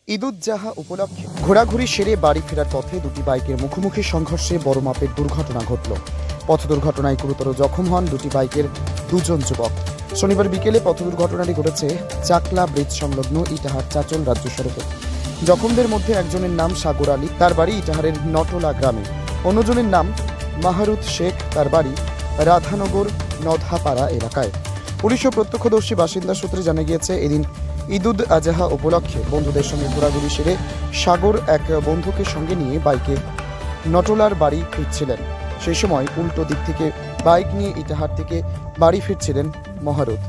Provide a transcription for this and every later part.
ঈদুজ্জোহা উপলক্ষে ঘোরাঘুরি সেরে বাড়ি ফেরার পথে দুটি বাইকের মুখোমুখি সংঘর্ষে বড় মাপের দুর্ঘটনা ঘটল। পথ দুর্ঘটনায় গুরুতর জখম হন দুটি বাইকের দুজন যুবক। শনিবার বিকেলে পথ দুর্ঘটনাটি ঘটেছে চাকলা ব্রিজ সংলগ্ন ইটাহার চাচল রাজ্য সড়কে। জখমদের মধ্যে একজনের নাম সাগর আলী, তার বাড়ি ইটাহারের নটলা গ্রামে। অন্যজনের নাম মাহরুদ শেখ, তার বাড়ি রাধানগর নধাপাড়া এলাকায়। পুলিশ ও প্রত্যক্ষদর্শী বাসিন্দা সূত্রে জানা গিয়েছে, এদিন ঈদুজ্জোহা উপলক্ষে বন্ধুদের সঙ্গে ঘোরাঘুরি সেরে সাগর এক বন্ধুকে সঙ্গে নিয়ে বাইকে নটলার বাড়ি ফিরছিলেন। সেই সময় উল্টো দিক থেকে বাইক নিয়ে ইটাহার থেকে বাড়ি ফিরছিলেন মাহরুদ।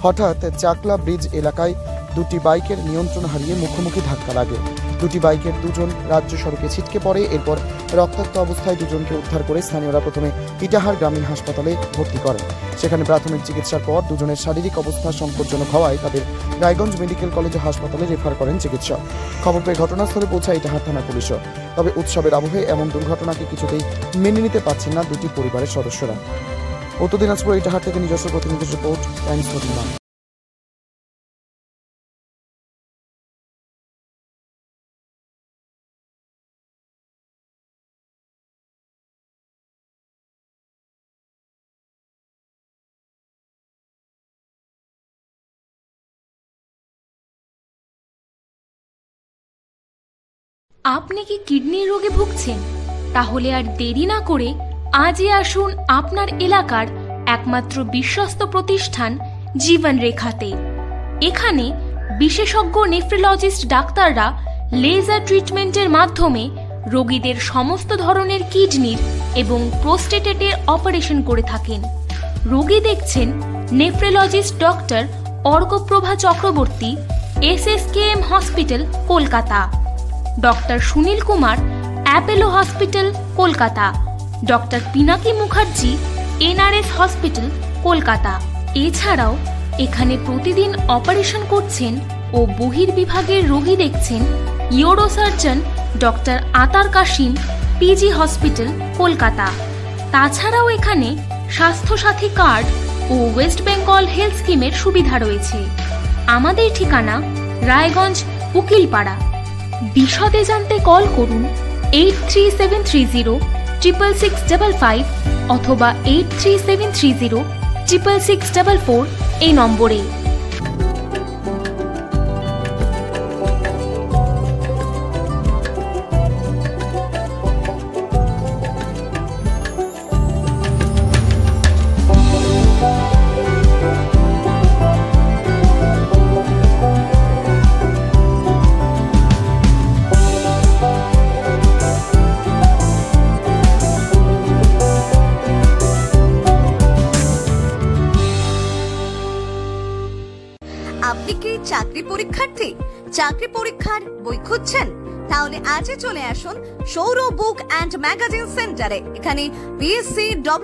হঠাৎ চাকলা ব্রিজ এলাকায় দুটি বাইকের নিয়ন্ত্রণ হারিয়ে মুখোমুখি ধাক্কা লাগে। দুটি বাইকের দুজন রাজ্য সড়কে ছিটকে পড়ে। এরপর রক্তাক্ত অবস্থায় দুজনকে উদ্ধার করে স্থানীয়রা প্রথমে ইটাহার গ্রামীণ হাসপাতালে ভর্তি করেন। সেখানে প্রাথমিক চিকিৎসার পর দুজনের শারীরিক অবস্থা সংকটজনক হওয়ায় তাদের রায়গঞ্জ মেডিকেল কলেজ হাসপাতালে রেফার করেন চিকিৎসক। খবর পেয়ে ঘটনাস্থলে পৌঁছায় ইটাহার থানা পুলিশও। তবে উৎসবের আবহে এমন দুর্ঘটনাকে কিছুতেই মেনে নিতে পারছেন না দুটি পরিবারের সদস্যরা। উত্তর দিনাজপুর ইটাহার থেকে নিজস্ব প্রতিনিধির রিপোর্ট, টাইমস 14। আপনি কি কিডনির রোগে ভুগছেন? তাহলে আর দেরি না করে আজই আসুন আপনার এলাকার একমাত্র বিশ্বস্ত প্রতিষ্ঠান জীবন রেখাতে। এখানে বিশেষজ্ঞ নেফ্রোলজিস্ট ডাক্তাররা লেজার ট্রিটমেন্টের মাধ্যমে রোগীদের সমস্ত ধরনের কিডনির এবং প্রোস্টেটের অপারেশন করে থাকেন। রোগী দেখছেন nephrologist doctor Arkaprava Chakraborty, SSKM hospital, Kolkata. Doctor Sunil Kumar, Apollo hospital, Kolkata. Doctor Pinaki Mukherjee, NRS hospital, Kolkata. এছাড়াও এখানে প্রতিদিন অপারেশন করছেন ও বহির্বিভাগের রোগী দেখছেন ইউরোসার্জন ডক্টর আতার কাশিম, PG হসপিটাল, কলকাতা। তাছাড়াও এখানে স্বাস্থ্যসাথী কার্ড ও ওয়েস্ট বেঙ্গল হেলথ স্কিমের সুবিধা রয়েছে। আমাদের ঠিকানা রায়গঞ্জ, উকিলপাড়া। বিশদে জানতে কল করুন 8373066655 অথবা 8373066644 এই নম্বরে। আপনি কি চাকরি পরীক্ষার্থী? চাকরি পরীক্ষার বই খুঁজছেন? তাহলে আজই চলে আসুন সৌর বুক অ্যান্ড ম্যাগাজিন সেন্টারে। এখানে BSc,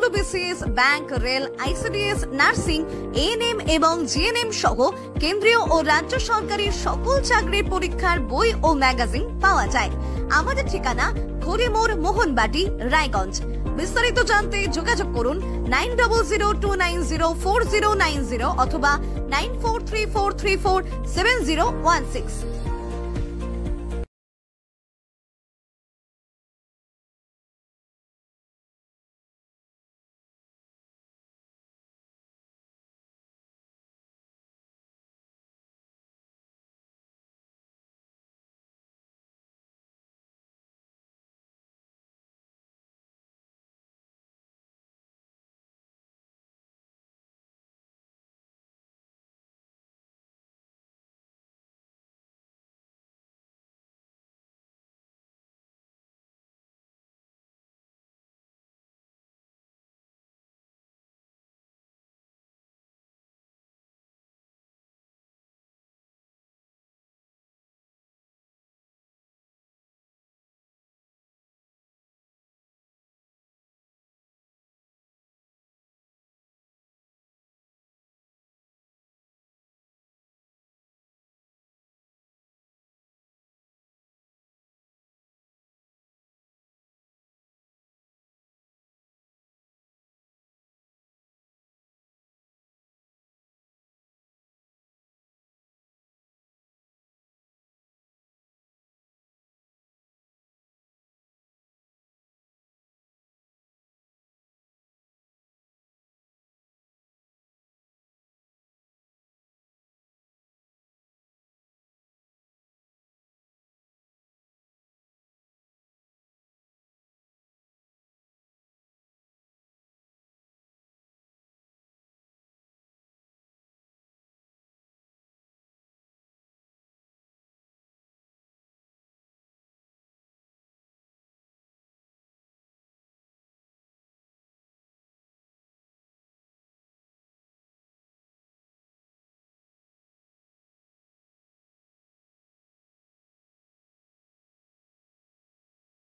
WBCS, bank, rail, ICDS, nursing, ANM এবং GNM সহ কেন্দ্রীয় ও রাজ্য সরকারের সকল চাকরির পরীক্ষার বই ও ম্যাগাজিন পাওয়া যায়। আমাদের ঠিকানা খড়িমোড়, মোহনবাটি, রায়গঞ্জ। বিস্তারিত জানতে যোগাযোগ করুন 9002904090 অথবা 9434347016।